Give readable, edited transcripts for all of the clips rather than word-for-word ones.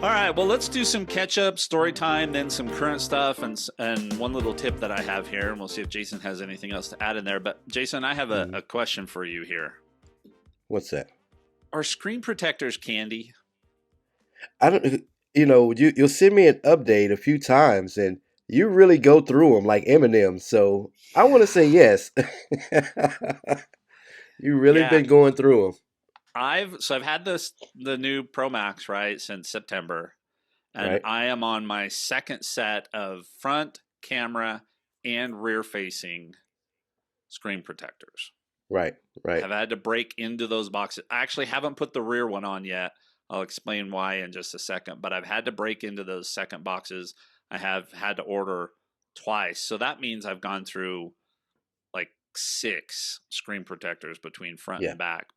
All right, well, let's do some catch-up, story time, then some current stuff, and one little tip that I have here, and we'll see if Jason has anything else to add in there. But Jason, I have a question for you here. What's that? Are screen protectors candy? I don't. You'll send me an update a few times, and you really go through them like Eminem. So I want to say yes. You really Yeah, been going through them, I've had the new Pro Max, right, since September, and right? I am on my second set of front camera and rear facing screen protectors. Right, right. Have had to break into those boxes. I actually haven't put the rear one on yet. I'll explain why in just a second, but I've had to break into those second boxes. I have had to order twice. So that means I've gone through like 6 screen protectors between front Yeah. and back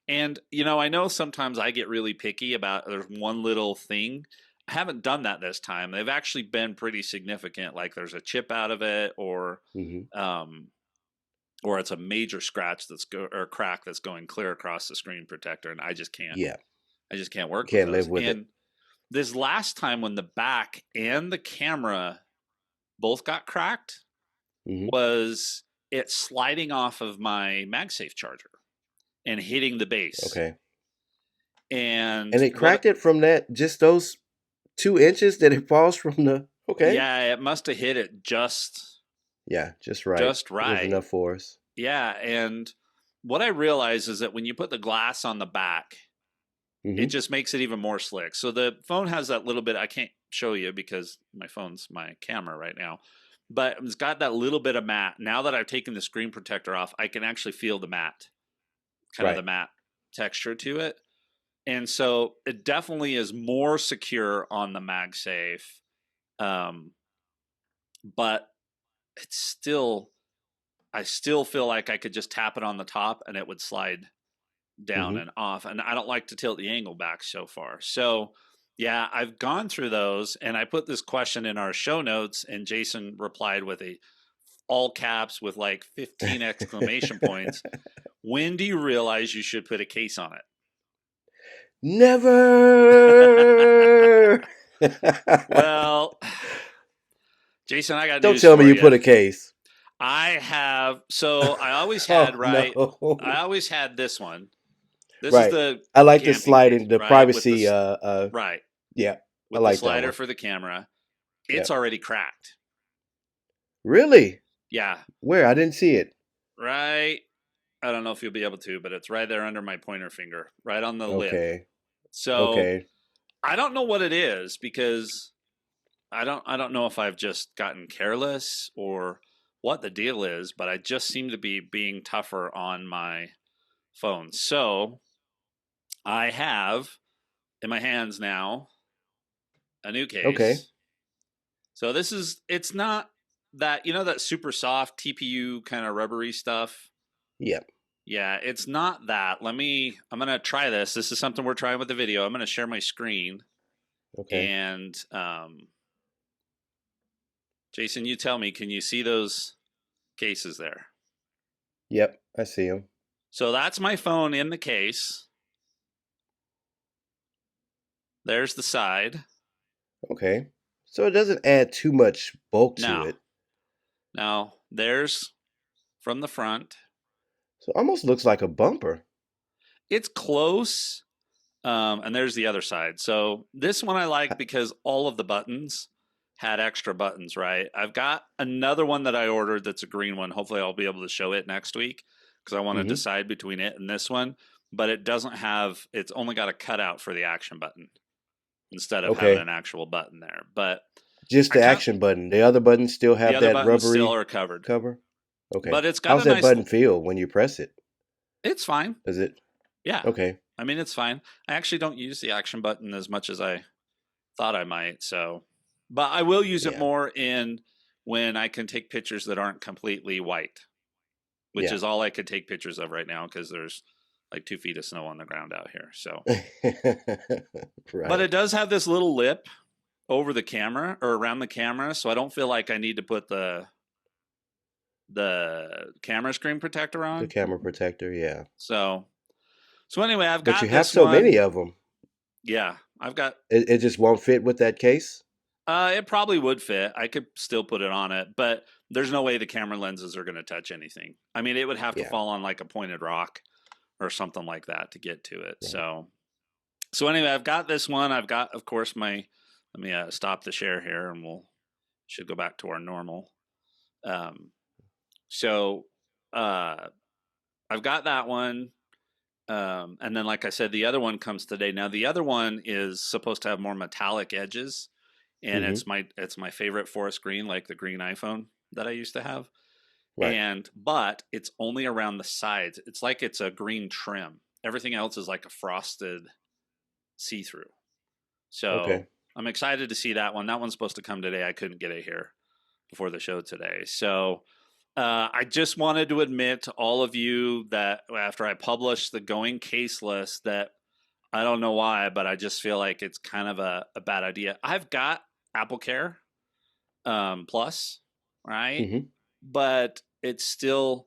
and I know sometimes I get really picky about there's one little thing. I haven't done that this time. They've actually been pretty significant, like there's a chip out of it, Hmm. um or it's a major scratch or crack that's going clear across the screen protector, and Yeah. I just can't work with Can't those. live with it. And this last time when the back and the camera both got cracked Hmm. was it sliding off of my MagSafe charger and hitting the base. Okay. And And it cracked it from that, just those 2 inches that it falls from the. Okay. yeah, it must have hit it Yeah, just right. just It was right. enough for us. Yeah, and what I realized is that when you put the glass on the back, it Hmm. just makes it even more slick. So the phone has that little bit, I can't show you because my phone's my camera right now, but it's got that little bit of matte. Now that I've taken the screen protector off, I can actually feel the matte, kind of the Right. matte texture to it. And so it definitely is more secure on the MagSafe. Um, but it's still, I still feel like I could just tap it on the top and it would slide down Hmm. and off. And I don't like to tilt the angle back so far. So, yeah, I've gone through those and I put this question in our show notes, and Jason replied with a all caps with like 15 exclamation points. When do you realize you should put a case on Never. it? Well, Jason, I got Don't news tell me for you you. put a case. I have, so I always had, Oh right? I no. always had this one. This is Right. the I like the camping case, sliding, the right? With privacy. this, right. Yeah, I With the like that slider one. for the camera. Yeah. It's already cracked. Really? Yeah, Where? I didn't see it. right. I don't know if you'll be able to, but it's right there under my pointer finger, right on the lip. Okay. So Okay. I don't know what it is because I don't know if I've just gotten careless or what the deal is, but I just seem to be being tougher on my phone. So I have in my hands now a new Okay. case. So it's not that, that super soft TPU kind of rubbery stuff. Yeah. Yeah, it's not that. I'm going to try this. This is something we're trying with the video. I'm going to share my screen. Okay. And Jason, you tell me, can you see those cases there? Yep. I see him. So that's my phone in the case. There's the side. Okay. So it doesn't add too much bulk to Now, it. now there's from the front. So it almost looks like a bumper. It's close. And there's the other side. So this one I like because all of the buttons had extra buttons, right? I've got another one that I ordered that's a green one. Hopefully I'll be able to show it next week because I want to Hmm. decide between it and this one. But it's only got a cutout for the action button instead of having Okay. an actual button there. But Just I the can't, action button. The other buttons still the have other that buttons still rubbery are covered. cover. Okay. But it's got How's a that nice, button feel when you press it? it's fine. Does it? Yeah. Okay. I mean, it's fine. I actually don't use the action button as much as I thought I might. So, but I will use it Yeah. more in when I can take pictures that aren't completely white, which Yeah. is all I could take pictures of right now because there's like 2 feet of snow on the ground out here. So, but Right. it does have this little lip over the camera or around the camera, so I don't feel like I need to put the camera screen protector The on. camera protector. Yeah. So anyway, I've But you got have this so many one. of them. Yeah. I've got. It just won't fit with that case. It probably would fit. I could still put it on it, but there's no way the camera lenses are going to touch anything. I mean, it would have to Yeah. fall on like a pointed rock or something like that to get to it. Right. So anyway, I've got this one. I've got, of course, my. Let me stop the share here, and we'll should go back to our normal. Um, so uh, I've got that one. And then, like I said, the other one comes today. Now, the other one is supposed to have more metallic edges, and Mm-hmm. it's my favorite forest green, like the green iPhone that I used to have. Right. But it's only around the sides. It's like it's a green trim. Everything else is like a frosted see through. So Okay. I'm excited to see that one. That one's supposed to come today. I couldn't get it here before the show today. So I just wanted to admit to all of you that after I published the going case list, that I don't know why, but I just feel like it's kind of a bad idea. I've got Apple Care Plus, right? Mm-hmm. But it's still,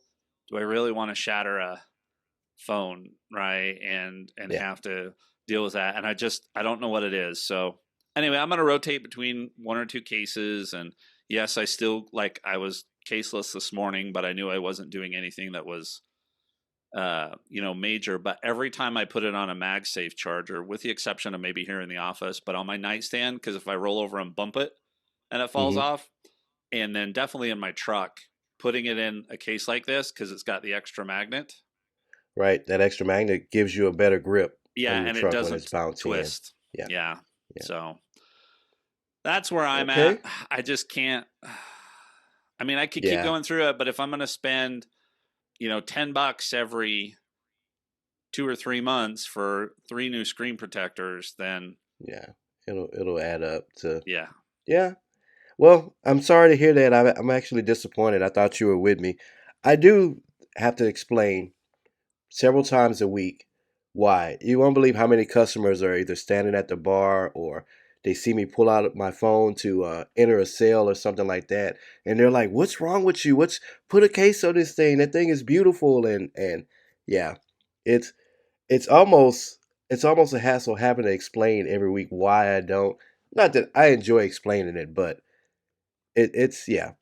do I really want to shatter a phone, right? And Yeah. have to deal with that. And I don't know what it is. So anyway, I'm going to rotate between one or two cases. And yes, I still, like, I was caseless this morning, but I knew I wasn't doing anything that was, major. But every time I put it on a MagSafe charger, with the exception of maybe here in the office, but on my nightstand, because if I roll over and bump it and it falls Mm-hmm. off, and then definitely in my truck, putting it in a case like this because it's got the extra magnet. Right. That extra magnet gives you a better grip Yeah, on your and it truck when it's doesn't bouncing in. twist. Yeah. Yeah. Yeah. So that's where I'm at. Okay. I just can't. I mean, I could keep Yeah. going through it, but if I'm going to spend, $10 every 2 or 3 months for three new screen protectors, then Yeah. It'll add up to. yeah. Yeah. Well, I'm sorry to hear that. I'm actually disappointed. I thought you were with me. I do have to explain several times a week why. You won't believe how many customers are either standing at the bar or they see me pull out my phone to enter a sale or something like that, and they're like, "What's wrong with you? What's put a case on this thing? That thing is beautiful." And yeah, it's it's almost it's almost a hassle having to explain every week why I don't. Not that I enjoy explaining it, but it's yeah.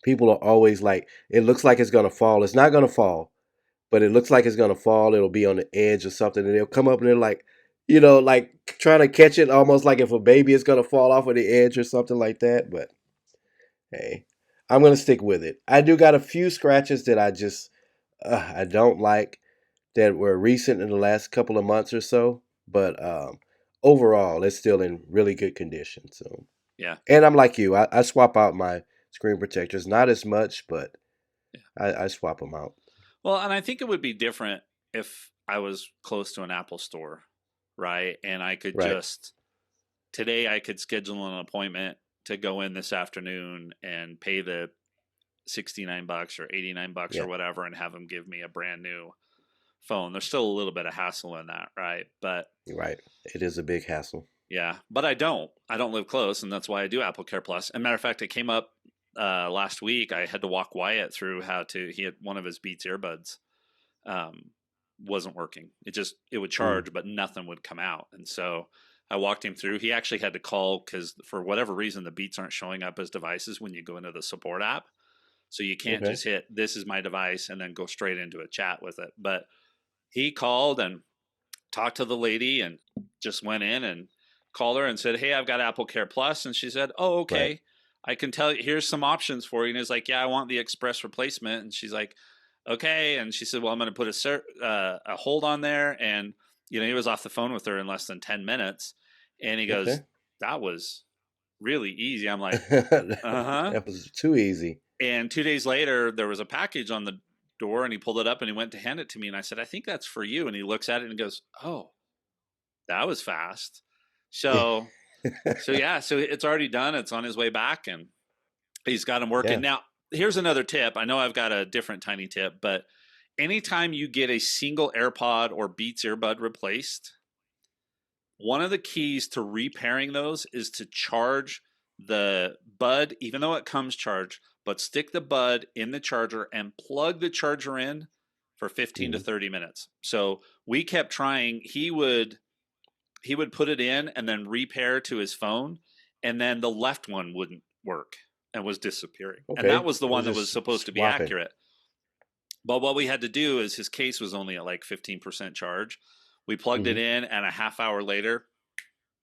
People are always like, it looks like it's gonna fall. It's not gonna fall, but it looks like it's gonna fall. It'll be on the edge or something, and they'll come up and they're like, like trying to catch it, almost like if a baby is gonna fall off of the edge or something like that. But hey, I'm gonna stick with it. I do got a few scratches that I don't like that were recent in the last couple of months or so, but overall, it's still in really good condition. So, Yeah. and I'm like you, I swap out my screen protectors, not as much, but Yeah. I swap them out. Well, and I think it would be different if I was close to an Apple store, right? And I could Right. just today I could schedule an appointment to go in this afternoon and pay the $69 or $89 or Yeah. whatever and have them give me a brand new phone. There's still a little bit of hassle in that, right? But Right. It is a big hassle. yeah, but I don't live close, and that's why I do Apple Care Plus. As a matter of fact, it came up last week. I had to walk Wyatt through he had one of his Beats earbuds um, wasn't working. It would Mm. charge, but nothing would come out. And so I walked him through. He actually had to call because for whatever reason, the Beats aren't showing up as devices when you go into the support app. So you can't Okay. just hit this is my device and then go straight into a chat with it. But he called and talked to the lady and just went in and called her and said, "Hey, I've got Apple Care Plus." And she said, "Oh, Right. okay. I can tell you, here's some options for you." And he's like, "Yeah, I want the express replacement." And she's like, "Okay." And she said, "Well, I'm going to put a hold on there." And, he was off the phone with her in less than 10 minutes. And he goes, Okay. "That was really easy." I'm like, "Uh huh." That was too easy. And 2 days later, there was a package on the door and he pulled it up and he went to hand it to me. And I said, "I think that's for you." And he looks at it and goes, "Oh, that was fast." So, yeah, so it's already done. It's on his way back and he's got him working. Yeah. Now, here's another tip. I know I've got a different tiny tip, but anytime you get a single AirPod or Beats earbud replaced, one of the keys to repairing those is to charge the bud, even though it comes charged, but stick the bud in the charger and plug the charger in for 15 to Mhm. 30 minutes. So we kept trying. He would he would put it in and then repair to his phone, and then the left one wouldn't work and was disappearing. And that Okay. was the It was one that was just supposed to be swapping. accurate. But what we had to do is his case was only at like 15% charge. We plugged it Hmm. in, and a half hour later,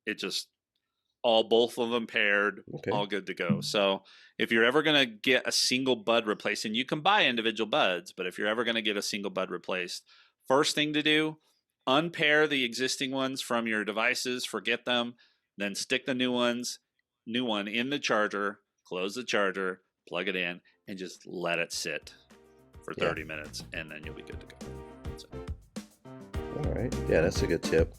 it just both of them paired, Okay. all good to go. So if you're ever going to get a single bud replaced, and you can buy individual buds, but if you're ever going to get a single bud replaced, first thing to do, unpair the existing ones from your devices, forget them, then stick the new one in the charger, close the charger, plug it in, and just let it sit for Yeah. 30 minutes, and then you'll be good to go. So, All right. Yeah, that's a good tip.